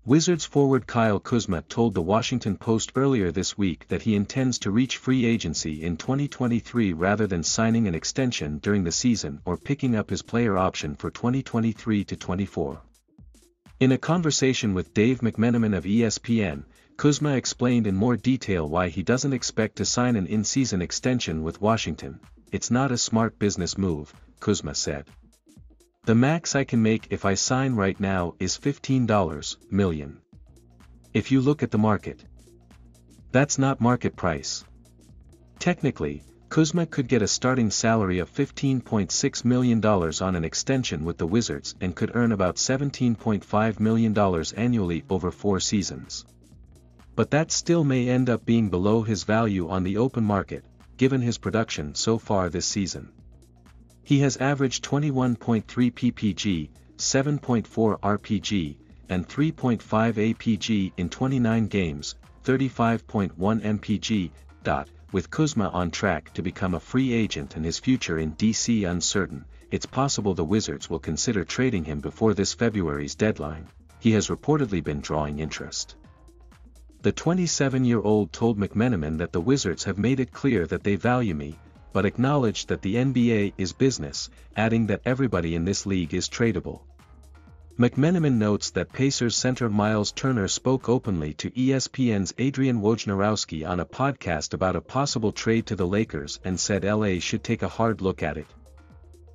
Wizards forward Kyle Kuzma told the Washington Post earlier this week that he intends to reach free agency in 2023 rather than signing an extension during the season or picking up his player option for 2023-24. In a conversation with Dave McMenamin of ESPN, Kuzma explained in more detail why he doesn't expect to sign an in-season extension with Washington. "It's not a smart business move," Kuzma said. "The max I can make if I sign right now is $15 million. If you look at the market, that's not market price." Technically, Kuzma could get a starting salary of $15.6 million on an extension with the Wizards and could earn about $17.5 million annually over 4 seasons. But that still may end up being below his value on the open market, given his production so far this season. He has averaged 21.3 ppg, 7.4 rpg, and 3.5 apg in 29 games, 35.1 mpg. With Kuzma on track to become a free agent and his future in DC uncertain, it's possible the Wizards will consider trading him before this February's deadline. He has reportedly been drawing interest. The 27-year-old told McMenamin that the Wizards have made it clear that they value me, but acknowledged that the NBA is business, adding that everybody in this league is tradable. McMenamin notes that Pacers center Miles Turner spoke openly to ESPN's Adrian Wojnarowski on a podcast about a possible trade to the Lakers and said LA should take a hard look at it.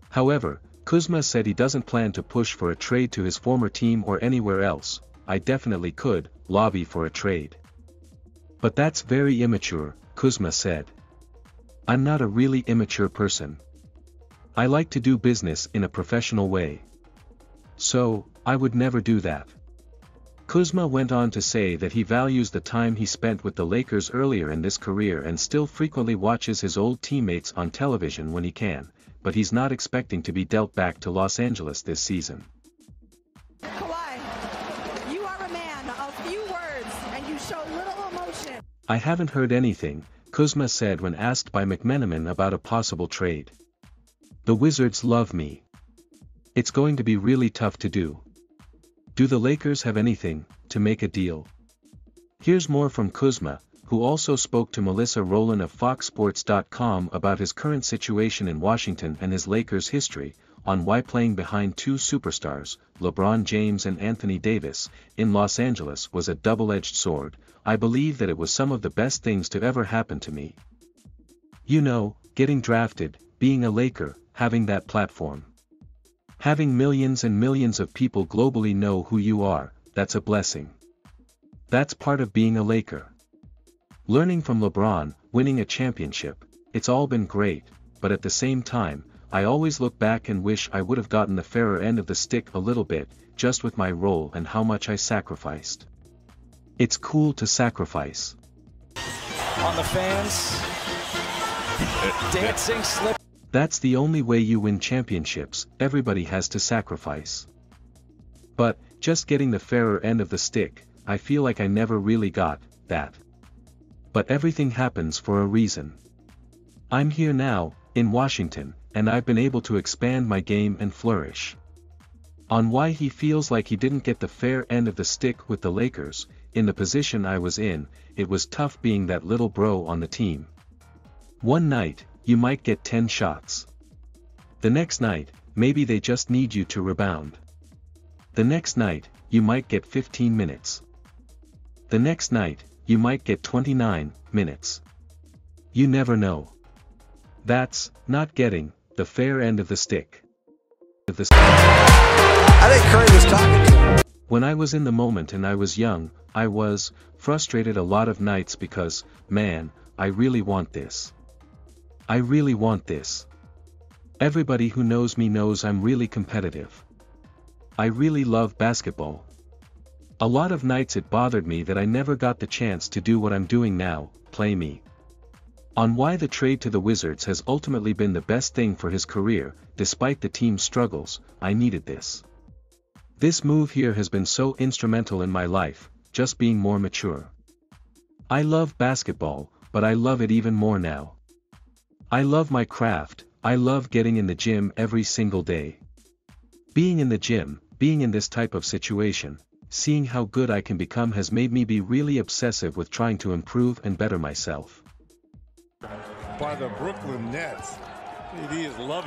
However, Kuzma said he doesn't plan to push for a trade to his former team or anywhere else. "I definitely could lobby for a trade. But that's very immature," Kuzma said. "I'm not a really immature person. I like to do business in a professional way. So, I would never do that." Kuzma went on to say that he values the time he spent with the Lakers earlier in this career and still frequently watches his old teammates on television when he can, but he's not expecting to be dealt back to Los Angeles this season. Kawhi, you are a man of few words and you show little emotion. "I haven't heard anything," Kuzma said when asked by McMenamin about a possible trade. "The Wizards love me. It's going to be really tough to do. Do the Lakers have anything to make a deal?" Here's more from Kuzma, who also spoke to Melissa Rowland of FoxSports.com about his current situation in Washington and his Lakers history, on why playing behind 2 superstars, LeBron James and Anthony Davis, in Los Angeles was a double-edged sword. "I believe that it was some of the best things to ever happen to me. You know, getting drafted, being a Laker, having that platform. Having millions and millions of people globally know who you are, that's a blessing. That's part of being a Laker. Learning from LeBron, winning a championship, it's all been great, but at the same time, I always look back and wish I would have gotten the fairer end of the stick a little bit, just with my role and how much I sacrificed. It's cool to sacrifice." On the fans, dancing slip. That's the only way you win championships. Everybody has to sacrifice. But, just getting the fairer end of the stick, I feel like I never really got that. But everything happens for a reason. I'm here now, in Washington, and I've been able to expand my game and flourish. On why he feels like he didn't get the fair end of the stick with the Lakers, in the position I was in, it was tough being that little bro on the team. One night, you might get 10 shots. The next night, maybe they just need you to rebound. The next night, you might get 15 minutes. The next night, you might get 29 minutes. You never know. That's not getting the fair end of the stick. I think Curry was talking to him. When I was in the moment and I was young, I was frustrated a lot of nights because, man, I really want this. I really want this. Everybody who knows me knows I'm really competitive. I really love basketball. A lot of nights it bothered me that I never got the chance to do what I'm doing now, play me. On why the trade to the Wizards has ultimately been the best thing for his career, despite the team's struggles, I needed this. This move here has been so instrumental in my life, just being more mature. I love basketball, but I love it even more now. I love my craft, I love getting in the gym every single day. Being in the gym, being in this type of situation, Seeing how good I can become has made me be really obsessive with trying to improve and better myself. By the Brooklyn Nets. He is loving